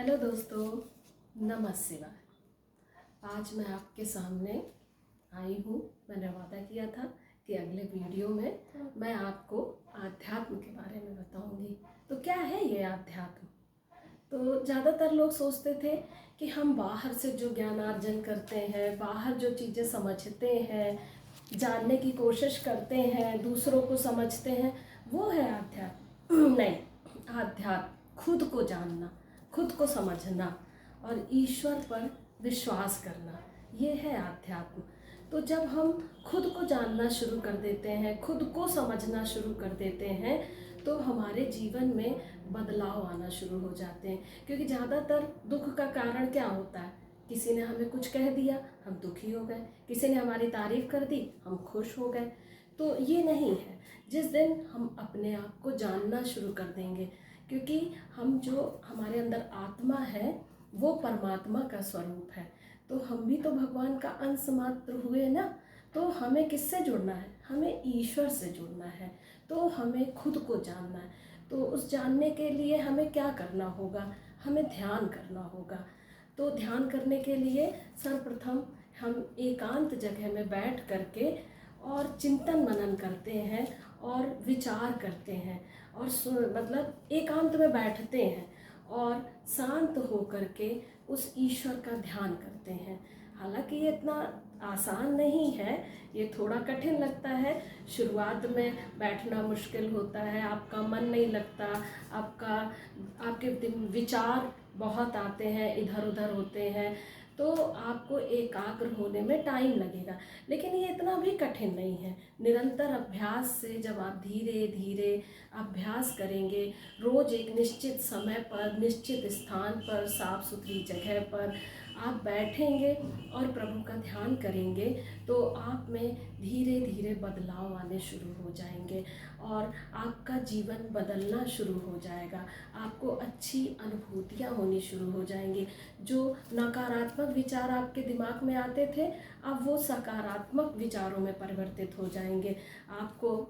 Hello दोस्तों, नमः शिवाय। आज मैं आपके सामने आई हूँ। मैंने वादा किया था कि अगले वीडियो में मैं आपको आध्यात्म के बारे में बताऊंगी। तो क्या है ये आध्यात्म? तो ज़्यादातर लोग सोचते थे कि हम बाहर से जो ज्ञानार्जन करते हैं, बाहर जो चीज़ें समझते हैं, जानने की कोशिश करते हैं, दूसरों को समझते हैं, वो है आध्यात्म। नहीं, आध्यात्म खुद को जानना, खुद को समझना और ईश्वर पर विश्वास करना, ये है आध्यात्म। तो जब हम खुद को जानना शुरू कर देते हैं, खुद को समझना शुरू कर देते हैं, तो हमारे जीवन में बदलाव आना शुरू हो जाते हैं। क्योंकि ज़्यादातर दुख का कारण क्या होता है? किसी ने हमें कुछ कह दिया, हम दुखी हो गए। किसी ने हमारी तारीफ कर दी, हम खुश हो गए। तो ये नहीं है। जिस दिन हम अपने आप को जानना शुरू कर देंगे, क्योंकि हम जो हमारे अंदर आत्मा है वो परमात्मा का स्वरूप है, तो हम भी तो भगवान का अंश मात्र हुए ना। तो हमें किससे जुड़ना है? हमें ईश्वर से जुड़ना है। तो हमें खुद को जानना है। तो उस जानने के लिए हमें क्या करना होगा? हमें ध्यान करना होगा। तो ध्यान करने के लिए सर्वप्रथम हम एकांत जगह में बैठ करके और चिंतन मनन करते हैं और विचार करते हैं और मतलब एकांत में बैठते हैं और शांत हो करके उस ईश्वर का ध्यान करते हैं। हालांकि ये इतना आसान नहीं है, ये थोड़ा कठिन लगता है। शुरुआत में बैठना मुश्किल होता है, आपका मन नहीं लगता, आपके विचार बहुत आते हैं, इधर उधर होते हैं, तो आपको एकाग्र होने में टाइम लगेगा। लेकिन ये इतना भी कठिन नहीं है। निरंतर अभ्यास से जब आप धीरे धीरे अभ्यास करेंगे, रोज़ एक निश्चित समय पर, निश्चित स्थान पर, साफ सुथरी जगह पर आप बैठेंगे और प्रभु का ध्यान करेंगे, तो आप में धीरे धीरे बदलाव आने शुरू हो जाएंगे और आपका जीवन बदलना शुरू हो जाएगा। आपको अच्छी अनुभूतियाँ होनी शुरू हो जाएंगी। जो नकारात्मक विचार आपके दिमाग में आते थे, अब वो सकारात्मक विचारों में परिवर्तित हो जाएंगे। आपको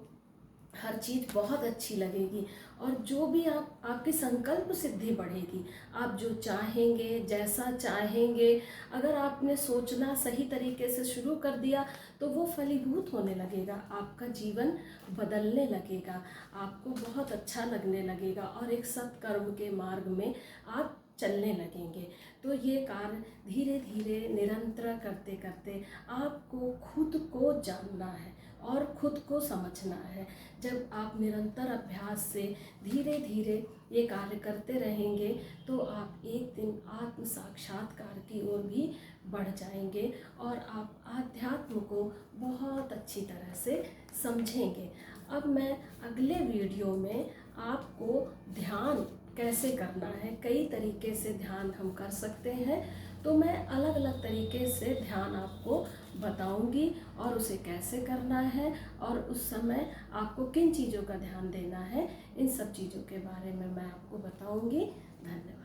हर चीज़ बहुत अच्छी लगेगी और जो भी आपकी संकल्प सिद्धि बढ़ेगी। आप जो चाहेंगे, जैसा चाहेंगे, अगर आपने सोचना सही तरीके से शुरू कर दिया तो वो फलीभूत होने लगेगा। आपका जीवन बदलने लगेगा, आपको बहुत अच्छा लगने लगेगा और एक सत्कर्म के मार्ग में आप चलने लगेंगे। तो ये कार्य धीरे धीरे निरंतर करते करते आपको खुद को जानना है और खुद को समझना है। जब आप निरंतर अभ्यास से धीरे धीरे ये कार्य करते रहेंगे तो आप एक दिन आत्म साक्षात्कार की ओर भी बढ़ जाएंगे और आप आध्यात्म को बहुत अच्छी तरह से समझेंगे। अब मैं अगले वीडियो में आपको ध्यान कैसे करना है, कई तरीके से ध्यान हम कर सकते हैं, तो मैं अलग अलग तरीके से ध्यान आपको बताऊंगी और उसे कैसे करना है और उस समय आपको किन चीज़ों का ध्यान देना है, इन सब चीज़ों के बारे में मैं आपको बताऊंगी। धन्यवाद।